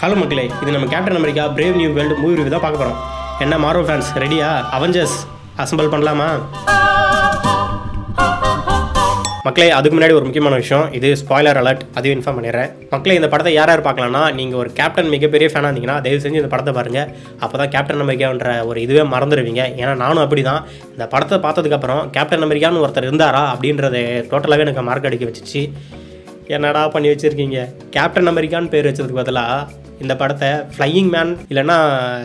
Hello மக்களே, இது நம்ம captain America brave new world movie review தான் பார்க்க போகிறோம். என்ன மார்வல் ஃபேன்ஸ் ரெடியா? அவெஞ்சர்ஸ் அசம்பிள் பண்ணலாமா? மக்களே, அதுக்கு முன்னாடி ஒரு முக்கியமான விஷயம், இது ஸ்பாய்லர் அலர்ட், அதையும் இன்ஃபார்ம் பண்ணிடுறேன். மக்களே, இந்த படத்தை யார் யார் பார்க்கலாம்னா, நீங்கள் ஒரு கேப்டன் மிகப்பெரிய ஃபேனாக இருந்தீங்கன்னா தயவு செஞ்சு இந்த படத்தை பாருங்கள். அப்போ தான் கேப்டன் அமெரிக்கான்ற ஒரு இதுவே மறந்துடுவீங்க. ஏன்னா நானும் அப்படி தான். இந்த படத்தை பார்த்ததுக்கப்புறம் கேப்டன் அமெரிக்கான்னு ஒருத்தர் இருந்தாரா அப்படின்றத டோட்டலாகவே எனக்கு மார்க் அடிக்க வச்சிச்சு. என்னடா பண்ணி வச்சுருக்கீங்க? கேப்டன் அமெரிக்கான்னு பேர் வச்சதுக்கு பதிலாக இந்த படத்தை ஃப்ளையிங் மேன் இல்லைனா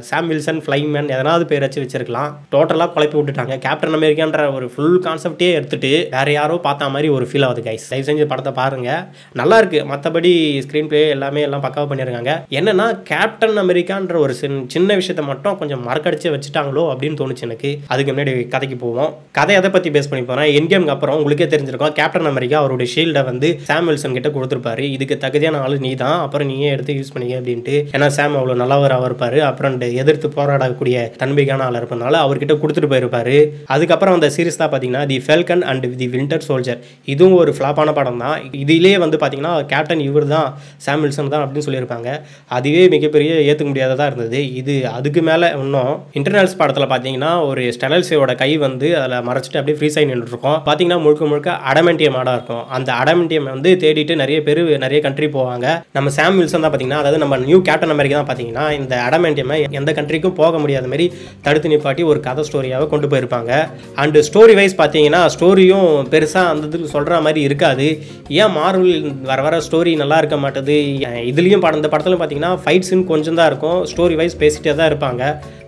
சாம் வில்சன் ஃப்ளையிங் மேன் எதனாவது பேர் வச்சிருக்கலாம். டோட்டலாக குழப்பி விட்டுட்டாங்க. கேப்டன் அமெரிக்கான்ற ஒரு ஃபுல் கான்செப்டே எடுத்துகிட்டு வேறு யாரோ பார்த்த மாதிரி ஒரு ஃபீல் ஆகுது கைஸ். தயவு செஞ்சு படத்தை பாருங்கள், நல்லா இருக்குது. மற்றபடி ஸ்க்ரீன் பிளே எல்லாம் பக்காவாக பண்ணியிருக்காங்க. என்னென்னா கேப்டன் அமெரிக்கான்ற ஒரு சின்ன விஷயத்தை மட்டும் கொஞ்சம் மறக்கடிச்சு வச்சுட்டாங்களோ அப்படின்னு தோணுச்சு எனக்கு. அதுக்கு முன்னாடி கதைக்கு போவோம். கதை எதை பற்றி பேஸ் பண்ணி போகிறேன், என்கேம்க்கு அப்புறம் உங்களுக்கே தெரிஞ்சிருக்கோம், கேப்டன் அமெரிக்கா அவருடைய ஷீல்டை வந்து சாம் வில்சன் கிட்ட கொடுத்துருப்பாரு. இதுக்கு தகுதியான ஆள் நீ தான், அப்புறம் நீயே எடுத்து யூஸ் பண்ணிக்க அப்படின்னு. ஏன்னா சாம் அவ்வளோ நல்லவராக இருப்பாரு, அப்புறம் எதிர்த்து போராடக்கூடிய தன்மைக்கான ஆள் இருப்பதுனால அவர்கிட்ட கொடுத்துட்டு போயிருப்பாரு. அதுக்கப்புறம் அந்த சீரிஸ் தான் பார்த்தீங்கன்னா the Falcon and the Winter Soldier. இதுவும் ஒரு ஃப்ளாப்பான படம் தான். இதிலே வந்து பார்த்தீங்கன்னா கேப்டன் இவர் தான், சாம் வில்சன் தான் அப்படின்னு சொல்லியிருப்பாங்க. அதுவே மிகப்பெரிய ஏற்றுக்க முடியாததாக இருந்தது. இது அதுக்கு மேலே இன்னும் இன்டர்னல்ஸ் படத்தில் பார்த்தீங்கன்னா ஒரு ஸ்டெனல்ஸோட கை வந்து அதில் மறைச்சிட்டு அப்படியே ஃப்ரீஸ் ஆகி நின்றுருக்கும். பார்த்தீங்கன்னா முழுக்க முழுக்க அடமெண்டியம் ஆடாக இருக்கும். அந்த அடமெண்டியம் வந்து தேடிட்டு நிறைய கண்ட்ரி போவாங்க. நம்ம சாம் வில்சன் தான் பார்த்தீங்கன்னா, அதாவது நம்ம நியூ கேப்டன் அமெரிக்கா தான் பார்த்தீங்கன்னா இந்த அடமெண்டியமை எந்த கண்ட்ரிக்கும் போக முடியாத மாதிரி தடுத்து நிப்பாட்டி ஒரு கதை ஸ்டோரியாகவே கொண்டு போயிருப்பாங்க. அண்டு ஸ்டோரி வைஸ் பார்த்தீங்கன்னா ஸ்டோரியும் பெருசாக அந்த இதுக்கு சொல்கிற மாதிரி இருக்காது. ஏன் மார்வல் வர ஸ்டோரி நல்லா இருக்க மாட்டேது? இதுலேயும் இந்த படத்துலையும் பார்த்தீங்கன்னா ஃபைட் சீன் கொஞ்சம் தான் இருக்கும். ஸ்டோரி வைஸ் பேசிகிட்டே தான் இருப்பாங்க,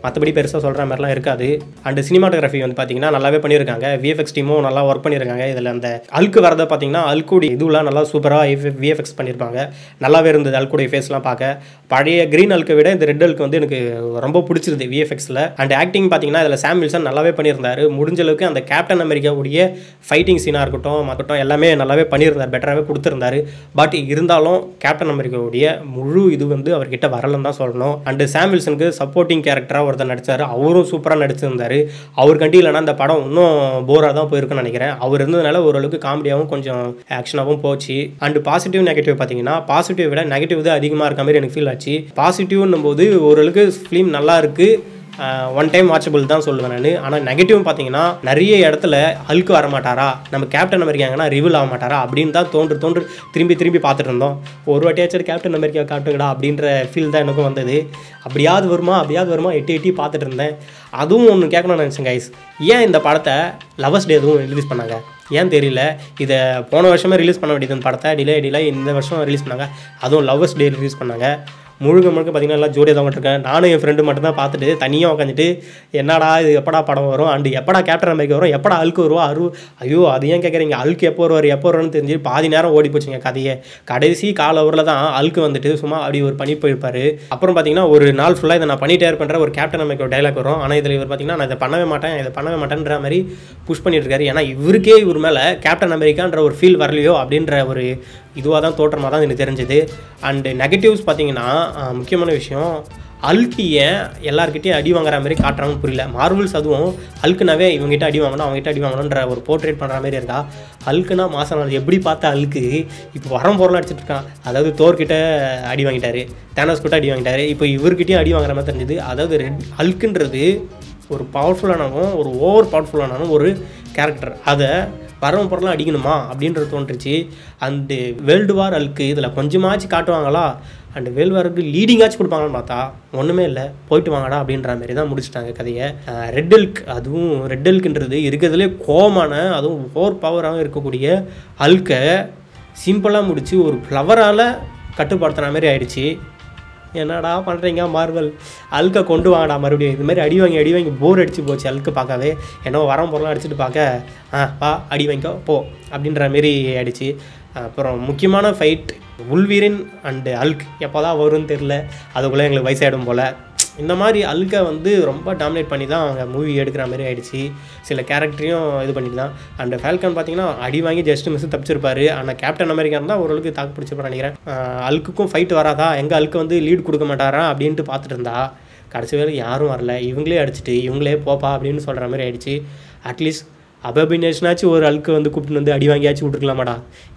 மற்றபடி பெருசாக சொல்கிற மாதிரிலாம் இருக்காது. அண்டு சினிமாட்டோகிராஃபி வந்து பார்த்தீங்கன்னா நல்லாவே பண்ணியிருக்காங்க. விஎஃப்எக்ஸ் டீமும் நல்லா ஒர்க் பண்ணியிருக்காங்க. இதில் அந்த அல்க்கு வரதை பார்த்தீங்கன்னா அல்குடி இதுலாம் நல்லா சூப்பராக விஎஃப்எக்ஸ் பண்ணியிருப்பாங்க. நல்லாவே இருந்தது அல்குடைய ஃபேஸ்லாம் பார்க்க. பழைய கிரீன் அல்க்கை விட இந்த ரெட் அல்க்கு வந்து எனக்கு ரொம்ப பிடிச்சிருது விஎஃப்எக்ஸில். அண்ட் ஆக்டிங் பார்த்தீங்கன்னா இதில் சாம் வில்சன் நல்லாவே பண்ணியிருந்தார். முடிஞ்ச அளவுக்கு அந்த கேப்டன் அமெரிக்காவுடைய ஃபைட்டிங் சீனாக இருக்கட்டும் எல்லாமே நல்லாவே பண்ணியிருந்தார், பெட்டராகவே கொடுத்துருந்தாரு. பட் இருந்தாலும் கேப்டன் அமெரிக்காவுடைய முழு இது வந்து அவர்கிட்ட வரலன்னு தான் சொல்லணும். அண்டு சாம் வில்சனுக்கு சப்போர்ட்டிங் கேரக்டராக ஒருத்தர் நடித்தார், அவரும் சூப்பராக நடிச்சிருந்தார். அவர் கண்டி இல்லைனா இந்த படம் இன்னும் போராக தான் போயிருக்குன்னு நினைக்கிறேன். அவர் இருந்ததுனால ஓரளவுக்கு காமெடியாகவும் கொஞ்சம் ஆக்ஷனாகவும் போச்சு. அண்டு பாசிட்டிவ் நெகட்டிவ் பார்த்தீங்கன்னா பாசிட்டிவ் விட நெகட்டிவ் தான் அதிகமாக இருக்க மாதிரி எனக்கு ஃபீல் ஆச்சு. பாசிட்டிவ்னும் போது ஓரளவுக்கு ஃபிலிம் நல்லா இருக்குது, ஒன் டைம் வாட்சபிள் தான் சொல்லுவேன் நான். ஆனால் நெகட்டிவ் பார்த்தீங்கன்னா நிறைய இடத்துல அல்க்கு வர மாட்டாரா, நம்ம கேப்டன் அமெரிக்காங்கன்னா ரிவீல் ஆக மாட்டாரா அப்படின்னு தான் தோன்று திரும்பி பார்த்துட்டு இருந்தோம். ஒரு வாட்டியாச்சும் கேப்டன் அமெரிக்கா காட்டுங்கடா அப்படின்ற ஃபீல் தான் எனக்கும் வந்தது. அப்படியாவது வருமா எட்டி பார்த்துட்டு இருந்தேன். அதுவும் ஒன்று கேட்கணும்னு நினச்சேன் கைஸ், ஏன் இந்த படத்தை லவர்ஸ் டே எதுவும் ரிலீஸ் பண்ணாங்க? ஏன் தெரியல. இதை போன வருஷமே ரிலீஸ் பண்ண வேண்டியது இந்த படத்தை, டிலே இந்த வருஷம் ரிலீஸ் பண்ணாங்க. அதுவும் லவர்ஸ் டே ரிலீஸ் பண்ணாங்க. முழுக்க பார்த்தீங்கன்னா எல்லாம் ஜோடியாக தான் இருக்கேன். நானும் என் ஃப்ரெண்டு மட்டும் தான் பார்த்துட்டு தனியாக உட்காந்துட்டு என்னடா இது எப்படா படம் வரும், அண்டு எப்படா கேப்டன் அமெரிக்கா வரும், எப்படா அல்க்கு வருவா, ஐயோ அது ஏன் கேட்குறீங்க, அல்க்கு எப்போ வரும்னு தெரிஞ்சு பாதி நேரம் ஓடி போச்சுங்க கதையை. கடைசி கால ஊரில் தான் அல்க்கு வந்துட்டு சும்மா அப்படி ஒரு பண்ணி போயிருப்பார். அப்புறம் பார்த்தீங்கன்னா ஒரு நாள் ஃபுல்லாக இதை நான் பண்ணிட்டே இருப்பேன்ற ஒரு கேப்டன் அமெரிக்கா டைலாக் வரும். ஆனால் இதில் இவர் பார்த்தீங்கன்னா நான் இதை பண்ணவே மாட்டேன்ற மாதிரி புஷ் பண்ணிட்டு இருக்காரு. ஏன்னா இவர் மேலே கேப்டன் அமெரிக்கான்ற ஒரு ஃபீல் வரலையோ அப்படின்ற ஒரு இதுவாக தான் தோற்றமாக தான் எனக்கு தெரிஞ்சது. அண்டு நெகட்டிவ்ஸ் பார்த்தீங்கன்னா முக்கியமான விஷயம், அல்க்கு ஏன் எல்லாருக்கிட்டையும் அடி வாங்குற மாதிரி காட்டுறாங்கன்னு புரியல. மார்வல்ஸ் அதுவும் அல்க்குனாவே இவங்ககிட்ட அடி வாங்கணும் அவங்ககிட்ட அடி வாங்கணுன்ற ஒரு போர்ட்ரேட் பண்ணுற மாதிரி இருக்கா. அல்க்குனா மாதம் எப்படி பார்த்தா அல்க்கு இப்போ பொருளாக அடிச்சிட்டு இருக்கான். அதாவது தோர்கிட்ட அடி வாங்கிட்டாரு, தேனோஸ் கிட்ட அடி வாங்கிட்டாரு, இப்போ இவர்கிட்டையும் அடி வாங்குற மாதிரி தெரிஞ்சுது. அதாவது அல்க்குன்றது ஒரு பவர்ஃபுல்லானவும் ஒரு ஓவர் பவர்ஃபுல்லானாலும் ஒரு கேரக்டர், அதை பொருளாக அடிக்கணுமா அப்படின்றது தோன்றுச்சு. அண்டு வேர்ல்டு வார் அல்க்கு இதில் கொஞ்சமாச்சு காட்டுவாங்களா, அண்டு வேர்ல்டு வாருக்கு லீடிங்காச்சும் கொடுப்பாங்கன்னு பார்த்தா ஒன்றுமே இல்லை, போயிட்டு வாங்கடா அப்படின்ற மாதிரி தான் முடிச்சுட்டாங்க கதையை. ரெட் அல்க், அதுவும் ரெட் அல்க்குன்றது இருக்கிறதுலே கோமான அதுவும் ஓவர் பவராகவும் இருக்கக்கூடிய அல்க்கை சிம்பிளாக முடித்து ஒரு ஃப்ளவரால் கட்டுப்படுத்துகிற மாதிரி ஆயிடுச்சு. என்னடா பண்ணுறீங்க மார்வல், அல்க்கை கொண்டு வாங்கடா மறுபடியும். இது மாதிரி அடி வாங்கி போர் அடிச்சு போச்சு அல்க்கு பார்க்கவே. ஏன்னா பொருளாக அடிச்சுட்டு பார்க்க வா அடி வாங்கிக்கோ போ அப்படின்ற மாரி ஆயிடுச்சு. அப்புறம் முக்கியமான ஃபைட் உல்வீரின் அண்டு அல்க் எப்போ தான் வரும்னு தெரில, அதுக்குள்ளே எங்களுக்கு வயசாகிடும் போல். இந்த மாதிரி அல்கை வந்து ரொம்ப டாமினேட் பண்ணி தான் அவங்க மூவி எடுக்கிற மாதிரி ஆகிடுச்சு. சில கேரக்டரையும் இது பண்ணிட்டு தான். அண்ட் ஃபால்கன் பார்த்தீங்கன்னா அடி வாங்கி ஜஸ்ட் மிஸ் தப்பிச்சிருப்பாரு. ஆனால் கேப்டன் அமெரிக்கா தான் ஓரளவுக்கு தாக்கு பிடிச்சிருப்பாரு நினைக்கிறேன். அல்க்குக்கும் ஃபைட் வராதா, எங்கள் அல்க்கு வந்து லீட் கொடுக்க மாட்டாரா அப்படின்ட்டு பார்த்துட்டு இருந்தா கடைசி வேலை யாரும் வரல, இவங்களே அடிச்சுட்டு இவங்களே போப்பா அப்படின்னு சொல்கிற மாதிரி ஆயிடுச்சு. அட்லீஸ்ட் அபபினேஷனாச்சும் ஒரு அழுக்கு வந்து கூப்பிட்டு வந்து அடி வாங்கியாச்சும் விட்டுருக்கலாமாடா,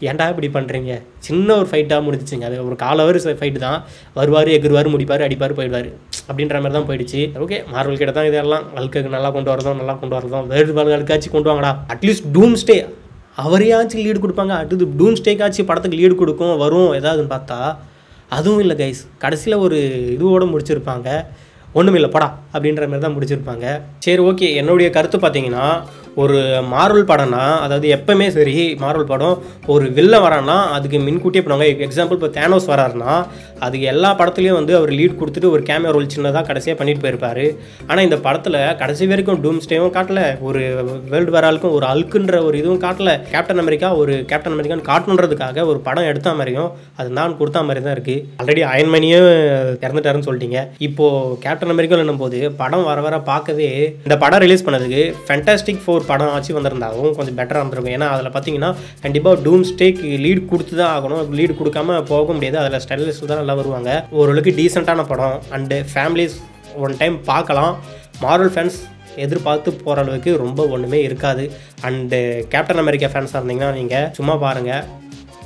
ஏன்டா இப்படி பண்ணுறீங்க? சின்ன ஒரு ஃபைட்டாக முடிஞ்சிச்சுங்க. அது ஒரு 1/4 ஹவர் ஃபைட்டு தான். வருவார், எகிருவார், முடிப்பார், அடிப்பார், போயிடுவார் அப்படின்ற மாதிரி தான் போயிடுச்சு. ஓகே, மார்வல் கிட்ட தான் இதெல்லாம் அழுக்கு நல்லா கொண்டு வரதும் வேறு அழுக்காச்சும் கொண்டு வாங்கடா. அட்லீஸ்ட் டூம்ஸ்டே அவரையாச்சும் லீடு கொடுப்பாங்க. அடுத்து டூம்ஸ்டேக்காச்சும் படத்துக்கு லீடு கொடுக்கும் வரும் ஏதாவதுன்னு பார்த்தா அதுவும் இல்லை கைஸ். கடைசியில் ஒரு இதுவோடு முடிச்சிருப்பாங்க, ஒன்றுமில்லை படா அப்படின்ற மாதிரி தான் முடிச்சிருப்பாங்க. சரி ஓகே, என்னுடைய கருத்து பார்த்தீங்கன்னா, ஒரு மார்வல் படம்னா, அதாவது எப்பவுமே சரி மார்வல் படம் ஒரு வில்லன் வரான்னா அதுக்கு முன்கூட்டியே பண்ணுவாங்க. எக்ஸாம்பிள் இப்போ தேனோஸ் வராருன்னா அதுக்கு எல்லா படத்துலையும் வந்து அவர் லீட் கொடுத்துட்டு ஒரு கேமியோ ரோல் சின்னதாக கடைசியாக பண்ணிட்டு போயிருப்பார். ஆனால் இந்த படத்தில் கடைசி வரைக்கும் டூம்ஸ்டேவும் காட்டல, ஒரு வேர்ல்டு வாராலுக்கும் ஒரு அல்குன்ற ஒரு இதுவும் காட்டல. கேப்டன் அமெரிக்கான்னு காட்டணுன்றதுக்காக ஒரு படம் எடுத்த மாதிரியும் அது நான் கொடுத்த மாதிரி தான் இருக்குது. ஆல்ரெடி அயன்மேனியும் இறந்துட்டாருன்னு சொல்லிட்டீங்க. இப்போது கேப்டன் அமெரிக்கா என்னும் போது படம் வர பார்க்கவே இந்த படம் ரிலீஸ் பண்ணதுக்கு ஃபேண்டாஸ்டிக் 4 படம் ஆச்சு வந்திருந்தாலும் கொஞ்சம் பெட்டராக இருந்திருக்கும். ஏன்னா அதில் பார்த்தீங்கன்னா கண்டிப்பாக டூம்ஸ்டேக்கு லீடு கொடுத்து தான் ஆகணும், லீடு கொடுக்காம போக முடியாது. அதில் ஸ்டைலிஷ் தான் நல்லா வருவாங்க. ஓரளவுக்கு டீசெண்டான படம் அண்டு ஃபேமிலிஸ் ஒன் டைம் பார்க்கலாம். மார்வல் ஃபேன்ஸ் எதிர்பார்த்து போகிற அளவுக்கு ரொம்ப ஒன்றுமே இருக்காது. அண்டு கேப்டன் அமெரிக்கா ஃபேன்ஸாக இருந்தீங்கன்னா நீங்கள் சும்மா பாருங்கள்.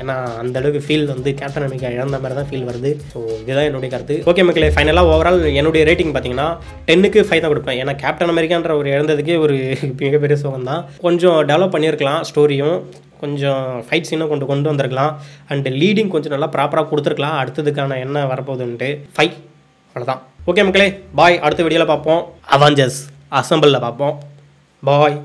ஏன்னா அந்தளவுக்கு ஃபீல் வந்து கேப்டன் அமெரிக்கா இழந்த மாதிரி தான் ஃபீல் வருது. ஸோ இதுதான் என்னுடைய கருத்து. ஓகே மக்களே, ஃபைனலாக ஓவரால் என்னுடைய ரேட்டிங் பார்த்தீங்கன்னா 10க்கு 5 தான் கொடுப்பேன். ஏன்னா கேப்டன் அமெரிக்கான்ற ஒரு இழந்ததுக்கே ஒரு மிகப்பெரிய சோகம் தான். கொஞ்சம் டெவலப் பண்ணியிருக்கலாம், ஸ்டோரியும் கொஞ்சம் ஃபைட் சீனும் கொண்டு வந்திருக்கலாம். அண்டு லீடிங் கொஞ்சம் நல்லா ப்ராப்பராக கொடுத்துருக்கலாம். அடுத்ததுக்கான என்ன வரப்போகுதுன்ட்டு 5 அவ்வளோதான். ஓகே மக்களே, பாய். அடுத்த வீடியோவில் பார்ப்போம். அவெஞ்சர்ஸ் அசம்பிளில் பார்ப்போம். பாய்.